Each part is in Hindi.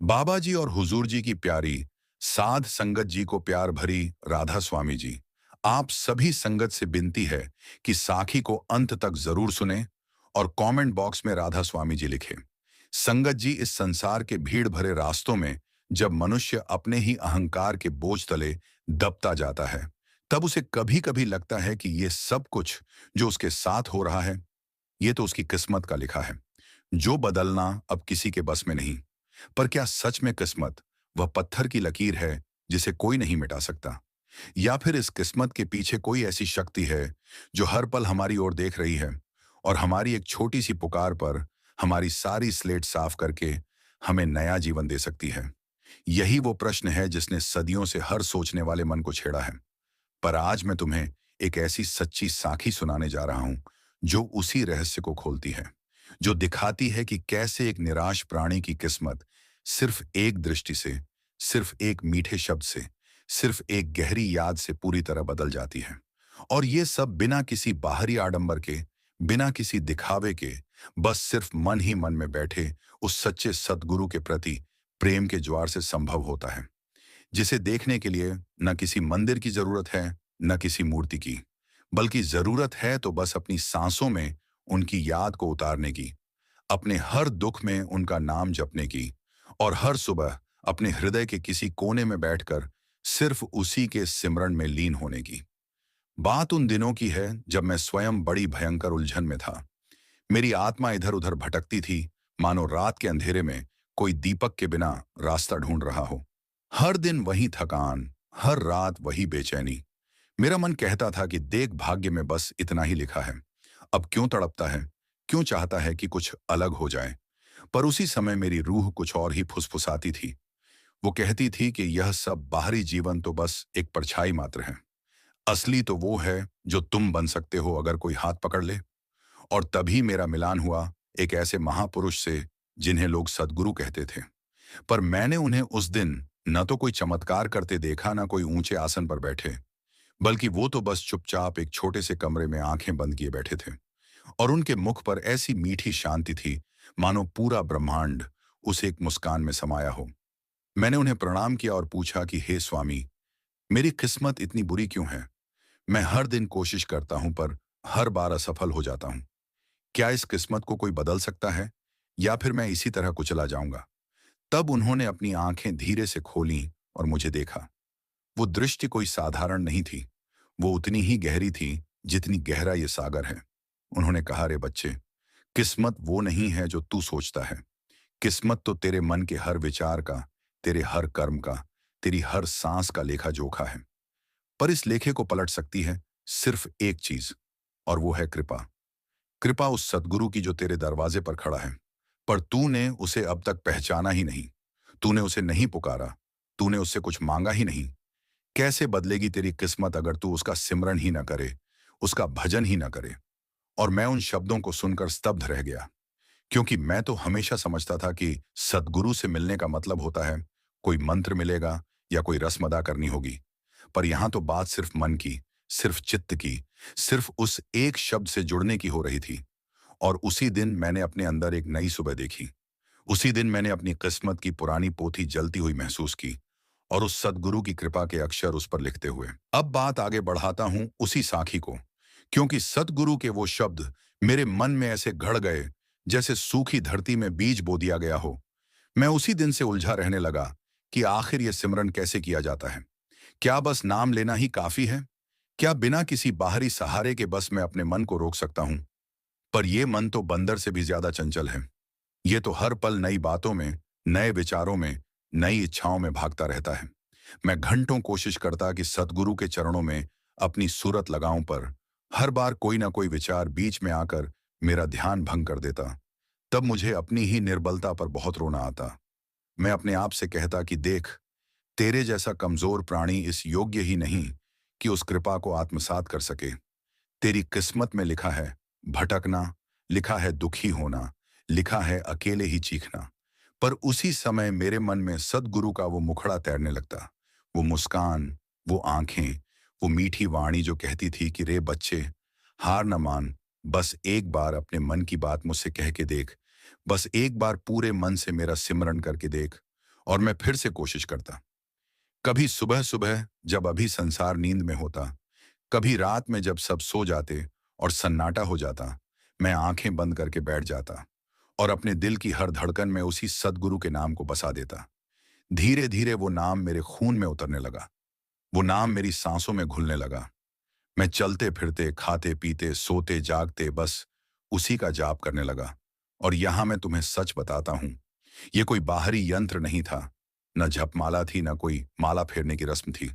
बाबा जी और हुजूर जी की प्यारी साध संगत जी को प्यार भरी राधा स्वामी जी, आप सभी संगत से विनती है कि साखी को अंत तक जरूर सुने और कमेंट बॉक्स में राधा स्वामी जी लिखें। संगत जी, इस संसार के भीड़ भरे रास्तों में जब मनुष्य अपने ही अहंकार के बोझ तले दबता जाता है, तब उसे कभी कभी लगता है कि ये सब कुछ जो उसके साथ हो रहा है, ये तो उसकी किस्मत का लिखा है, जो बदलना अब किसी के बस में नहीं। पर क्या सच में किस्मत वह पत्थर की लकीर है जिसे कोई नहीं मिटा सकता? या फिर इस किस्मत के पीछे कोई ऐसी शक्ति है जो हर पल हमारी ओर देख रही है और हमारी एक छोटी सी पुकार पर हमारी सारी स्लेट साफ करके हमें नया जीवन दे सकती है? यही वो प्रश्न है जिसने सदियों से हर सोचने वाले मन को छेड़ा है। पर आज मैं तुम्हें एक ऐसी सच्ची साखी सुनाने जा रहा हूं जो उसी रहस्य को खोलती है, जो दिखाती है कि कैसे एक निराश प्राणी की किस्मत सिर्फ एक दृष्टि से, सिर्फ एक मीठे शब्द से, सिर्फ एक गहरी याद से पूरी तरह बदल जाती है। और ये सब बिना किसी बाहरी आडंबर के, बिना किसी दिखावे के, बस सिर्फ मन ही मन में बैठे उस सच्चे सद्गुरु के प्रति प्रेम के ज्वार से संभव होता है, जिसे देखने के लिए न किसी मंदिर की जरूरत है, न किसी मूर्ति की, बल्कि जरूरत है तो बस अपनी सांसों में उनकी याद को उतारने की, अपने हर दुख में उनका नाम जपने की, और हर सुबह अपने हृदय के किसी कोने में बैठकर सिर्फ उसी के सिमरन में लीन होने की। बात उन दिनों की है जब मैं स्वयं बड़ी भयंकर उलझन में था। मेरी आत्मा इधर उधर भटकती थी, मानो रात के अंधेरे में कोई दीपक के बिना रास्ता ढूंढ रहा हो। हर दिन वही थकान, हर रात वही बेचैनी। मेरा मन कहता था कि देख, भाग्य में बस इतना ही लिखा है, अब क्यों तड़पता है, क्यों चाहता है कि कुछ अलग हो जाए। पर उसी समय मेरी रूह कुछ और ही फुसफुसाती थी। वो कहती थी कि यह सब बाहरी जीवन तो बस एक परछाई मात्र है, असली तो वो है जो तुम बन सकते हो अगर कोई हाथ पकड़ ले। और तभी मेरा मिलान हुआ एक ऐसे महापुरुष से जिन्हें लोग सद्गुरु कहते थे। पर मैंने उन्हें उस दिन न तो कोई चमत्कार करते देखा, न कोई ऊंचे आसन पर बैठे, बल्कि वो तो बस चुपचाप एक छोटे से कमरे में आंखें बंद किए बैठे थे। और उनके मुख पर ऐसी मीठी शांति थी, मानो पूरा ब्रह्मांड उस एक मुस्कान में समाया हो। मैंने उन्हें प्रणाम किया और पूछा कि हे स्वामी, मेरी किस्मत इतनी बुरी क्यों है? मैं हर दिन कोशिश करता हूं पर हर बार असफल हो जाता हूं। क्या इस किस्मत को कोई बदल सकता है, या फिर मैं इसी तरह कुचला जाऊंगा? तब उन्होंने अपनी आंखें धीरे से खोलीं और मुझे देखा। वो दृष्टि कोई साधारण नहीं थी, वो उतनी ही गहरी थी जितनी गहरा ये सागर है। उन्होंने कहा, रे बच्चे, किस्मत वो नहीं है जो तू सोचता है। किस्मत तो तेरे मन के हर विचार का, तेरे हर कर्म का, तेरी हर सांस का लेखा जोखा है। पर इस लेखे को पलट सकती है सिर्फ एक चीज, और वो है कृपा। कृपा उस सद्गुरु की जो तेरे दरवाजे पर खड़ा है, पर तूने उसे अब तक पहचाना ही नहीं। तूने उसे नहीं पुकारा, तूने उससे कुछ मांगा ही नहीं। कैसे बदलेगी तेरी किस्मत अगर तू उसका सिमरन ही ना करे, उसका भजन ही ना करे? और मैं उन शब्दों को सुनकर स्तब्ध रह गया, क्योंकि मैं तो हमेशा समझता था कि सद्गुरु से मिलने का मतलब होता है कोई मंत्र मिलेगा या कोई रस्म अदा करनी होगी। पर यहां तो बात सिर्फ मन की, सिर्फ चित्त की, सिर्फ उस एक शब्द से जुड़ने की हो रही थी। और उसी दिन मैंने अपने अंदर एक नई सुबह देखी। उसी दिन मैंने अपनी किस्मत की पुरानी पोथी जलती हुई महसूस की, और उस सद्गुरु की कृपा के अक्षर उस पर लिखते हुए। अब बात आगे बढ़ाता हूं उसी साखी को, क्योंकि सद्गुरु के वो शब्द मेरे मन में ऐसे गड़ गए जैसे सूखी धरती में बीज बो दिया गया हो। मैं उसी दिन से उलझा रहने लगा कि आखिर यह सिमरन कैसे किया जाता है। क्या बस नाम लेना ही काफी है? क्या बिना किसी बाहरी सहारे के बस मैं अपने मन को रोक सकता हूं? पर यह मन तो बंदर से भी ज्यादा चंचल है। ये तो हर पल नई बातों में, नए विचारों में, नई इच्छाओं में भागता रहता है। मैं घंटों कोशिश करता कि सद्गुरु के चरणों में अपनी सूरत लगाऊं, पर हर बार कोई ना कोई विचार बीच में आकर मेरा ध्यान भंग कर देता। तब मुझे अपनी ही निर्बलता पर बहुत रोना आता। मैं अपने आप से कहता कि देख, तेरे जैसा कमजोर प्राणी इस योग्य ही नहीं कि उस कृपा को आत्मसात कर सके। तेरी किस्मत में लिखा है भटकना, लिखा है दुखी होना, लिखा है अकेले ही चीखना। पर उसी समय मेरे मन में सद्गुरु का वो मुखड़ा तैरने लगता, वो मुस्कान, वो आंखें, वो मीठी वाणी जो कहती थी कि रे बच्चे, हार न मान, बस एक बार अपने मन की बात मुझसे कह के देख, बस एक बार पूरे मन से मेरा सिमरन करके देख, और मैं फिर से कोशिश करता। कभी सुबह सुबह जब अभी संसार नींद में होता, कभी रात में जब सब सो जाते और सन्नाटा हो जाता, मैं आंखें बंद करके बैठ जाता और अपने दिल की हर धड़कन में उसी सद्गुरु के नाम को बसा देता। धीरे धीरे वो नाम मेरे खून में उतरने लगा। वो नाम मेरी सांसों में घुलने लगा। मैं चलते फिरते, खाते पीते, सोते जागते बस उसी का जाप करने लगा। और यहां मैं तुम्हें सच बताता हूं, ये कोई बाहरी यंत्र नहीं था। न जपमाला थी, न कोई माला फेरने की रस्म थी।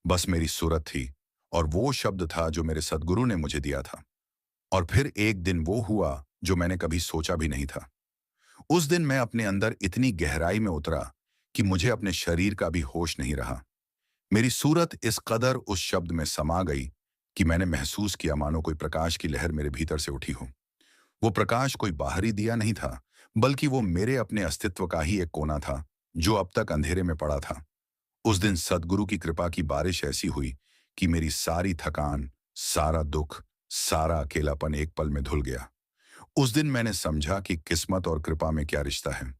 बस मेरी सूरत थी और वो शब्द था जो मेरे सद्गुरु ने मुझे दिया था। और फिर एक दिन वो हुआ जो मैंने कभी सोचा भी नहीं था। उस दिन मैं अपने अंदर इतनी गहराई में उतरा कि मुझे अपने शरीर का भी होश नहीं रहा। मेरी सूरत इस कदर उस शब्द में समा गई कि मैंने महसूस किया मानो कोई प्रकाश की लहर मेरे भीतर से उठी हो। वो प्रकाश कोई बाहरी दिया नहीं था, बल्कि वो मेरे अपने अस्तित्व का ही एक कोना था जो अब तक अंधेरे में पड़ा था। उस दिन सद्गुरु की कृपा की बारिश ऐसी हुई कि मेरी सारी थकान, सारा दुख, सारा अकेलापन एक पल में धुल गया। उस दिन मैंने समझा कि किस्मत और कृपा में क्या रिश्ता है।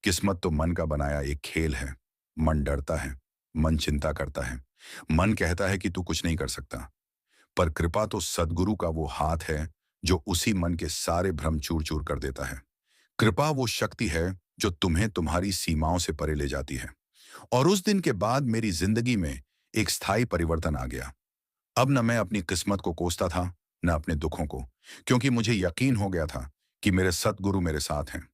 किस्मत तो मन का बनाया एक खेल है। मन डरता है, मन चिंता करता है, मन कहता है कि तू कुछ नहीं कर सकता। पर कृपा तो सद्गुरु का वो हाथ है जो उसी मन के सारे भ्रम चूर चूर कर देता है। कृपा वो शक्ति है जो तुम्हें तुम्हारी सीमाओं से परे ले जाती है। और उस दिन के बाद मेरी जिंदगी में एक स्थायी परिवर्तन आ गया। अब न मैं अपनी किस्मत को कोसता था, न अपने दुखों को, क्योंकि मुझे यकीन हो गया था कि मेरे सद्गुरु मेरे साथ हैं।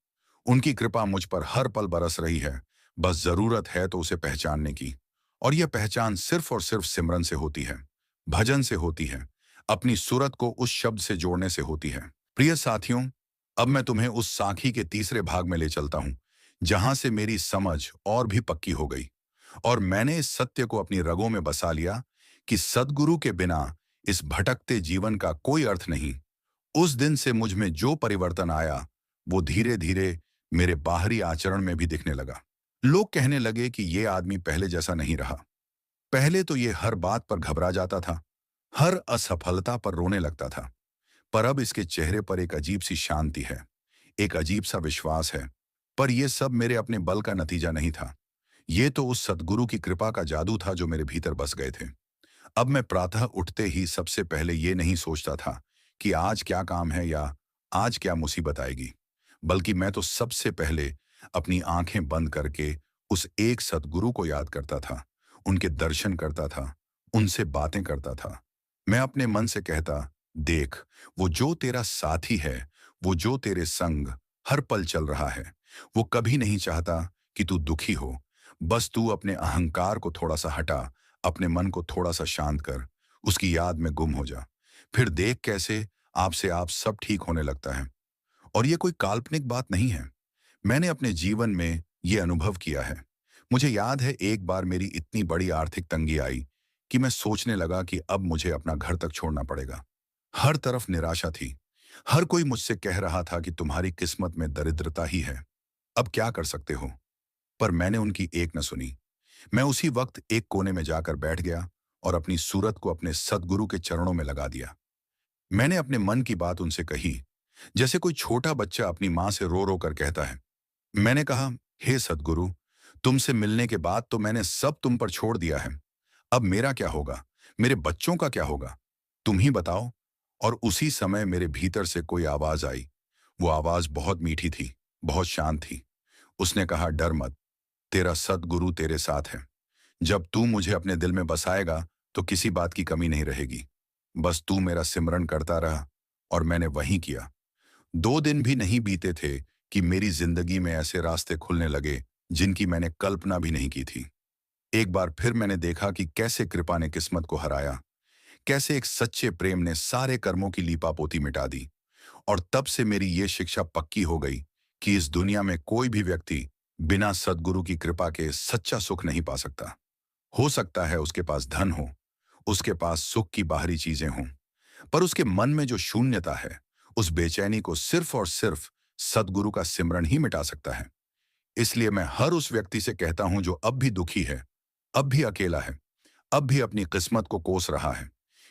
उनकी कृपा मुझ पर हर पल बरस रही है। बस जरूरत है तो उसे पहचानने की। और यह पहचान सिर्फ और सिर्फ सिमरन से होती है, भजन से होती है, अपनी सूरत को उस शब्द से जोड़ने से होती है। प्रिय साथियों, अब मैं तुम्हें उस साखी के तीसरे भाग में ले चलता हूं, जहां से मेरी समझ और भी पक्की हो गई और मैंने इस सत्य को अपनी रगों में बसा लिया कि सद्गुरु के बिना इस भटकते जीवन का कोई अर्थ नहीं। उस दिन से मुझ में जो परिवर्तन आया, वो धीरे धीरे मेरे बाहरी आचरण में भी दिखने लगा। लोग कहने लगे कि ये आदमी पहले जैसा नहीं रहा। पहले तो ये हर बात पर घबरा जाता था, हर असफलता पर रोने लगता था। पर अब इसके चेहरे पर एक अजीब सी शांति है, एक अजीब सा विश्वास है। पर यह सब मेरे अपने बल का नतीजा नहीं था। ये तो उस सद्गुरु की कृपा का जादू था जो मेरे भीतर बस गए थे। अब मैं प्रातः उठते ही सबसे पहले ये नहीं सोचता था कि आज क्या काम है या आज क्या मुसीबत आएगी, बल्कि मैं तो सबसे पहले अपनी आंखें बंद करके उस एक सद्गुरु को याद करता था, उनके दर्शन करता था, उनसे बातें करता था। मैं अपने मन से कहता, देख, वो जो तेरा साथी है, वो जो तेरे संग हर पल चल रहा है, वो कभी नहीं चाहता कि तू दुखी हो। बस तू अपने अहंकार को थोड़ा सा हटा, अपने मन को थोड़ा सा शांत कर, उसकी याद में गुम हो जा। फिर देख कैसे आपसे आप सब ठीक होने लगता है। और ये कोई काल्पनिक बात नहीं है। मैंने अपने जीवन में ये अनुभव किया है। मुझे याद है एक बार मेरी इतनी बड़ी आर्थिक तंगी आई कि मैं सोचने लगा कि अब मुझे अपना घर तक छोड़ना पड़ेगा। हर तरफ निराशा थी। हर कोई मुझसे कह रहा था कि तुम्हारी किस्मत में दरिद्रता ही है, अब क्या कर सकते हो। पर मैंने उनकी एक न सुनी। मैं उसी वक्त एक कोने में जाकर बैठ गया और अपनी सूरत को अपने सद्गुरु के चरणों में लगा दिया। मैंने अपने मन की बात उनसे कही, जैसे कोई छोटा बच्चा अपनी माँ से रो रो कर कहता है। मैंने कहा, हे सद्गुरु, तुमसे मिलने के बाद तो मैंने सब तुम पर छोड़ दिया है। अब मेरा क्या होगा, मेरे बच्चों का क्या होगा, तुम ही बताओ। और उसी समय मेरे भीतर से कोई आवाज आई। वो आवाज बहुत मीठी थी, बहुत शांत थी। उसने कहा, डर मत, तेरा सद्गुरु तेरे साथ है। जब तू मुझे अपने दिल में बसाएगा तो किसी बात की कमी नहीं रहेगी। बस तू मेरा सिमरन करता रहा। और मैंने वही किया। 2 दिन भी नहीं बीते थे कि मेरी जिंदगी में ऐसे रास्ते खुलने लगे जिनकी मैंने कल्पना भी नहीं की थी। एक बार फिर मैंने देखा कि कैसे कृपा ने किस्मत को हराया, कैसे एक सच्चे प्रेम ने सारे कर्मों की लीपापोती मिटा दी। और तब से मेरी ये शिक्षा पक्की हो गई कि इस दुनिया में कोई भी व्यक्ति बिना सद्गुरु की कृपा के सच्चा सुख नहीं पा सकता। हो सकता है उसके पास धन हो, उसके पास सुख की बाहरी चीजें हों, पर उसके मन में जो शून्यता है, उस बेचैनी को सिर्फ और सिर्फ सद्गुरु का सिमरन ही मिटा सकता है। इसलिए मैं हर उस व्यक्ति से कहता हूं जो अब भी दुखी है, अब भी अकेला है, अब भी अपनी किस्मत को कोस रहा है,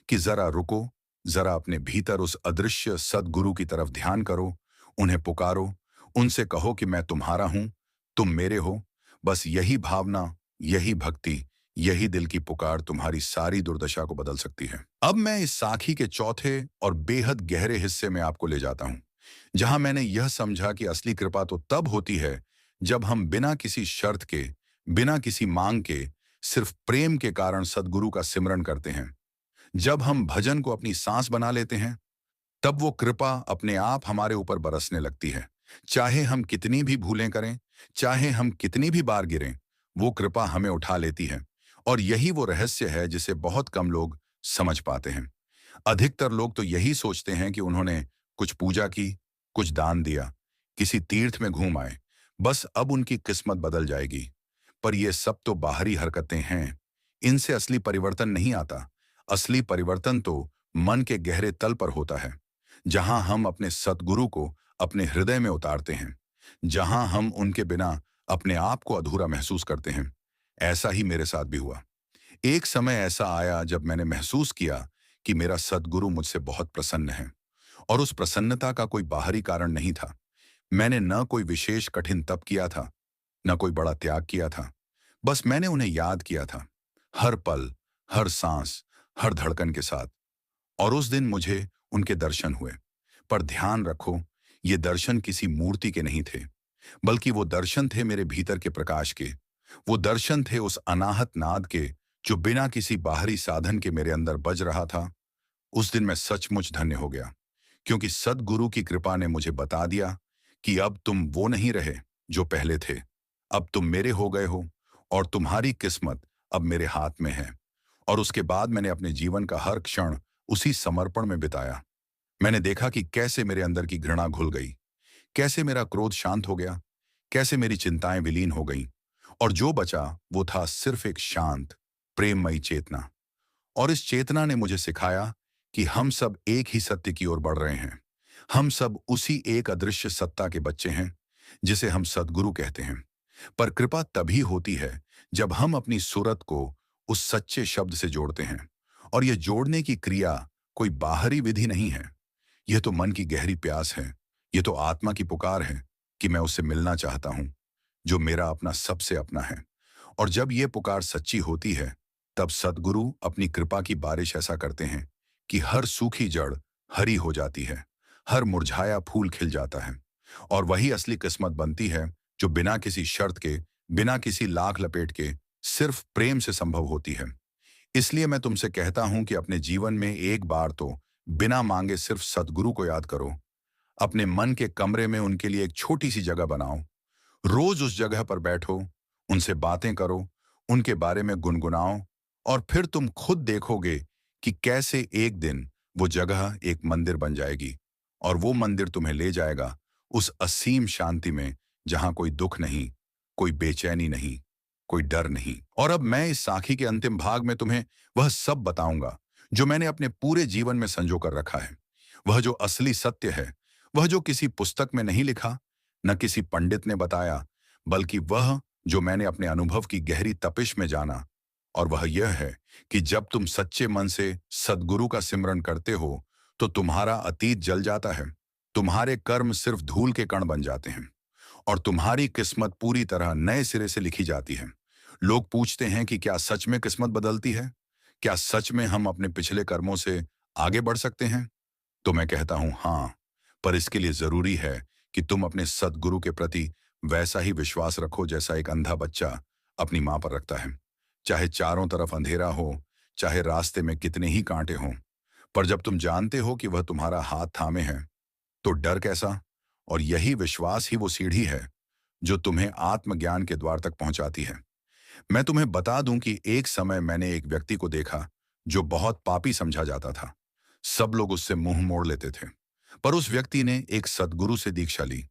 कि जरा रुको, जरा अपने भीतर उस अदृश्य सद्गुरु की तरफ ध्यान करो, उन्हें पुकारो, उनसे कहो कि मैं तुम्हारा हूं, तुम मेरे हो। बस यही भावना, यही भक्ति, यही दिल की पुकार तुम्हारी सारी दुर्दशा को बदल सकती है। अब मैं इस साखी के चौथे और बेहद गहरे हिस्से में आपको ले जाता हूं, जहां मैंने यह समझा कि असली कृपा तो तब होती है जब हम बिना किसी शर्त के, बिना किसी मांग के, सिर्फ प्रेम के कारण सद्गुरु का सिमरन करते हैं। जब हम भजन को अपनी सांस बना लेते हैं, तब वो कृपा अपने आप हमारे ऊपर बरसने लगती है। चाहे हम कितनी भी भूलें करें, चाहे हम कितनी भी बार गिरें, वो कृपा हमें उठा लेती है। और यही वो रहस्य है जिसे बहुत कम लोग समझ पाते हैं। अधिकतर लोग तो यही सोचते हैं कि उन्होंने कुछ पूजा की, कुछ दान दिया, किसी तीर्थ में घूम आए, बस अब उनकी किस्मत बदल जाएगी। पर ये सब तो बाहरी हरकतें हैं। इनसे असली परिवर्तन नहीं आता। असली परिवर्तन तो मन के गहरे तल पर होता है, जहां हम अपने सद्गुरु को अपने हृदय में उतारते हैं, जहां हम उनके बिना अपने आप को अधूरा महसूस करते हैं। ऐसा ही मेरे साथ भी हुआ। एक समय ऐसा आया जब मैंने महसूस किया कि मेरा सद्गुरु मुझसे बहुत प्रसन्न है, और उस प्रसन्नता का कोई बाहरी कारण नहीं था। मैंने न कोई विशेष कठिन तप किया था, न कोई बड़ा त्याग किया था। बस मैंने उन्हें याद किया था, हर पल, हर सांस, हर धड़कन के साथ। और उस दिन मुझे उनके दर्शन हुए। पर ध्यान रखो, ये दर्शन किसी मूर्ति के नहीं थे, बल्कि वो दर्शन थे मेरे भीतर के प्रकाश के। वो दर्शन थे उस अनाहत नाद के, जो बिना किसी बाहरी साधन के मेरे अंदर बज रहा था। उस दिन मैं सचमुच धन्य हो गया, क्योंकि सद्गुरु की कृपा ने मुझे बता दिया कि अब तुम वो नहीं रहे जो पहले थे। अब तुम मेरे हो गए हो, और तुम्हारी किस्मत अब मेरे हाथ में है। और उसके बाद मैंने अपने जीवन का हर क्षण उसी समर्पण में बिताया। मैंने देखा कि कैसे मेरे अंदर की घृणा घुल गई, कैसे मेरा क्रोध शांत हो गया, कैसे मेरी चिंताएं विलीन हो गईं, और जो बचा वो था सिर्फ एक शांत, प्रेममयी चेतना। और इस चेतना ने मुझे सिखाया कि हम सब एक ही सत्य की ओर बढ़ रहे हैं। हम सब उसी एक अदृश्य सत्ता के बच्चे हैं, जिसे हम सद्गुरु कहते हैं। पर कृपा तभी होती है जब हम अपनी सूरत को उस सच्चे शब्द से जोड़ते हैं। और यह जोड़ने की क्रिया कोई बाहरी विधि नहीं है। यह तो मन की गहरी प्यास है। यह तो आत्मा की पुकार है कि मैं उससे मिलना चाहता हूं, जो मेरा अपना सबसे अपना है। और जब यह पुकार सच्ची होती है, तब सद्गुरु अपनी कृपा की बारिश ऐसा करते हैं कि हर सूखी जड़ हरी हो जाती है, हर मुरझाया फूल खिल जाता है। और वही असली किस्मत बनती है, जो बिना किसी शर्त के, बिना किसी लाख लपेट के, सिर्फ प्रेम से संभव होती है। इसलिए मैं तुमसे कहता हूं कि अपने जीवन में एक बार तो बिना मांगे सिर्फ सद्गुरु को याद करो। अपने मन के कमरे में उनके लिए एक छोटी सी जगह बनाओ। रोज उस जगह पर बैठो, उनसे बातें करो, उनके बारे में गुनगुनाओ। और फिर तुम खुद देखोगे कि कैसे एक दिन वो जगह एक मंदिर बन जाएगी। और वो मंदिर तुम्हें ले जाएगा उस असीम शांति में, जहां कोई दुख नहीं, कोई बेचैनी नहीं, कोई डर नहीं। और अब मैं इस साखी के अंतिम भाग में तुम्हें वह सब बताऊंगा जो मैंने अपने पूरे जीवन में संजो कर रखा है। वह जो असली सत्य है, वह जो किसी पुस्तक में नहीं लिखा, न किसी पंडित ने बताया, बल्कि वह जो मैंने अपने अनुभव की गहरी तपिश में जाना। और वह यह है कि जब तुम सच्चे मन से सद्गुरु का सिमरन करते हो, तो तुम्हारा अतीत जल जाता है, तुम्हारे कर्म सिर्फ धूल के कण बन जाते हैं, और तुम्हारी किस्मत पूरी तरह नए सिरे से लिखी जाती है। लोग पूछते हैं कि क्या सच में किस्मत बदलती है? क्या सच में हम अपने पिछले कर्मों से आगे बढ़ सकते हैं? तो मैं कहता हूं हाँ, पर इसके लिए जरूरी है कि तुम अपने सद्गुरु के प्रति वैसा ही विश्वास रखो जैसा एक अंधा बच्चा अपनी मां पर रखता है। चाहे चारों तरफ अंधेरा हो, चाहे रास्ते में कितने ही कांटे हों, पर जब तुम जानते हो कि वह तुम्हारा हाथ थामे है, तो डर कैसा? और यही विश्वास ही वो सीढ़ी है जो तुम्हें आत्मज्ञान के द्वार तक पहुंचाती है। मैं तुम्हें बता दूं कि एक समय मैंने एक व्यक्ति को देखा जो बहुत पापी समझा जाता था। सब लोग उससे मुंह मोड़ लेते थे। पर उस व्यक्ति ने एक सद्गुरु से दीक्षा ली,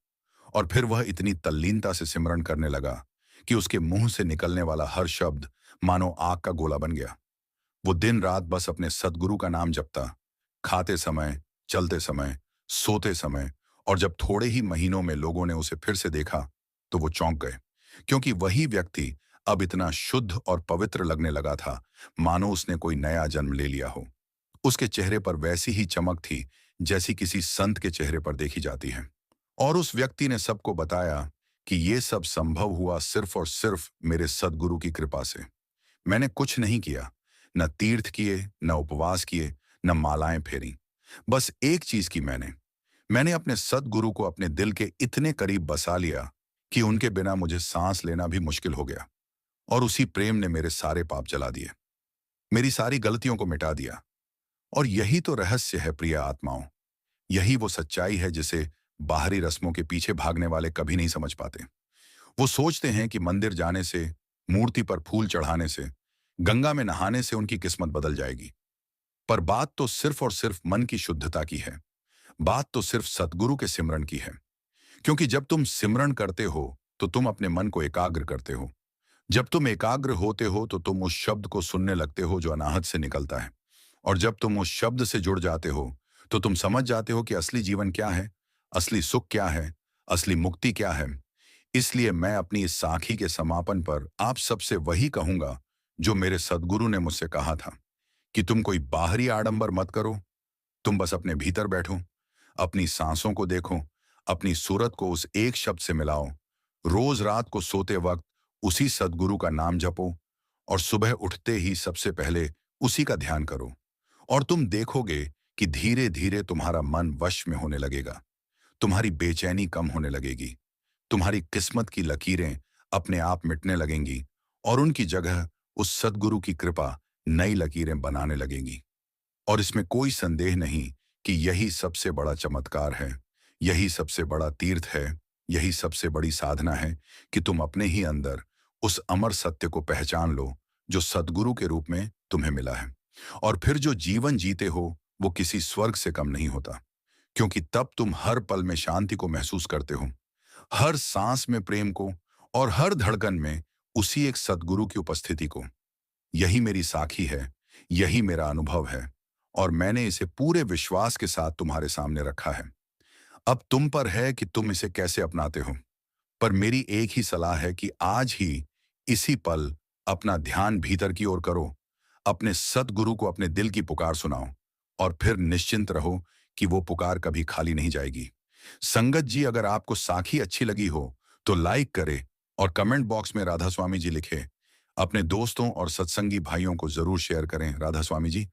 और फिर वह इतनी तल्लीनता से सिमरन करने लगा कि उसके मुंह से निकलने वाला हर शब्द मानो आग का गोला बन गया। वो दिन रात बस अपने सद्गुरु का नाम जपता, खाते समय, चलते समय, सोते समय। और जब थोड़े ही महीनों में लोगों ने उसे फिर से देखा, तो वो चौंक गए, क्योंकि वही व्यक्ति अब इतना शुद्ध और पवित्र लगने लगा था, मानो उसने कोई नया जन्म ले लिया हो। उसके चेहरे पर वैसी ही चमक थी जैसी किसी संत के चेहरे पर देखी जाती है। और उस व्यक्ति ने सबको बताया कि ये सब संभव हुआ सिर्फ और सिर्फ मेरे सद्गुरु की कृपा से। मैंने कुछ नहीं किया, न तीर्थ किए, न उपवास किए, न मालाएं फेरी। बस एक चीज की मैंने मैंने अपने सद्गुरु को अपने दिल के इतने करीब बसा लिया कि उनके बिना मुझे सांस लेना भी मुश्किल हो गया। और उसी प्रेम ने मेरे सारे पाप जला दिए, मेरी सारी गलतियों को मिटा दिया। और यही तो रहस्य है प्रिय आत्माओं। यही वो सच्चाई है जिसे बाहरी रस्मों के पीछे भागने वाले कभी नहीं समझ पाते। वो सोचते हैं कि मंदिर जाने से, मूर्ति पर फूल चढ़ाने से, गंगा में नहाने से उनकी किस्मत बदल जाएगी। पर बात तो सिर्फ और सिर्फ मन की शुद्धता की है। बात तो सिर्फ सतगुरु के सिमरन की है। क्योंकि जब तुम सिमरन करते हो तो तुम अपने मन को एकाग्र करते हो। जब तुम एकाग्र होते हो तो तुम उस शब्द को सुनने लगते हो जो अनाहत से निकलता है। और जब तुम उस शब्द से जुड़ जाते हो तो तुम समझ जाते हो कि असली जीवन क्या है, असली सुख क्या है, असली मुक्ति क्या है। इसलिए मैं अपनी इस साखी के समापन पर आप सबसे वही कहूंगा जो मेरे सद्गुरु ने मुझसे कहा था, कि तुम कोई बाहरी आडंबर मत करो। तुम बस अपने भीतर बैठो, अपनी सांसों को देखो, अपनी सूरत को उस एक शब्द से मिलाओ। रोज रात को सोते वक्त उसी सद्गुरु का नाम जपो और सुबह उठते ही सबसे पहले उसी का ध्यान करो। और तुम देखोगे कि धीरे धीरे तुम्हारा मन वश में होने लगेगा। तुम्हारी बेचैनी कम होने लगेगी। तुम्हारी किस्मत की लकीरें अपने आप मिटने लगेंगी और उनकी जगह उस सद्गुरु की कृपा नई लकीरें बनाने लगेंगी। और इसमें कोई संदेह नहीं कि यही सबसे बड़ा चमत्कार है, यही सबसे बड़ा तीर्थ है, यही सबसे बड़ी साधना है कि तुम अपने ही अंदर उस अमर सत्य को पहचान लो जो सद्गुरु के रूप में तुम्हें मिला है। और फिर जो जीवन जीते हो वो किसी स्वर्ग से कम नहीं होता, क्योंकि तब तुम हर पल में शांति को महसूस करते हो, हर सांस में प्रेम को, और हर धड़कन में उसी एक सद्गुरु की उपस्थिति को। यही मेरी साखी है, यही मेरा अनुभव है, और मैंने इसे पूरे विश्वास के साथ तुम्हारे सामने रखा है। अब तुम पर है कि तुम इसे कैसे अपनाते हो। पर मेरी एक ही सलाह है कि आज ही, इसी पल, अपना ध्यान भीतर की ओर करो, अपने सद्गुरु को अपने दिल की पुकार सुनाओ, और फिर निश्चिंत रहो कि वो पुकार कभी खाली नहीं जाएगी। संगत जी, अगर आपको साखी अच्छी लगी हो तो लाइक करें और कमेंट बॉक्स में राधा स्वामी जी लिखें। अपने दोस्तों और सत्संगी भाइयों को जरूर शेयर करें। राधा स्वामी जी।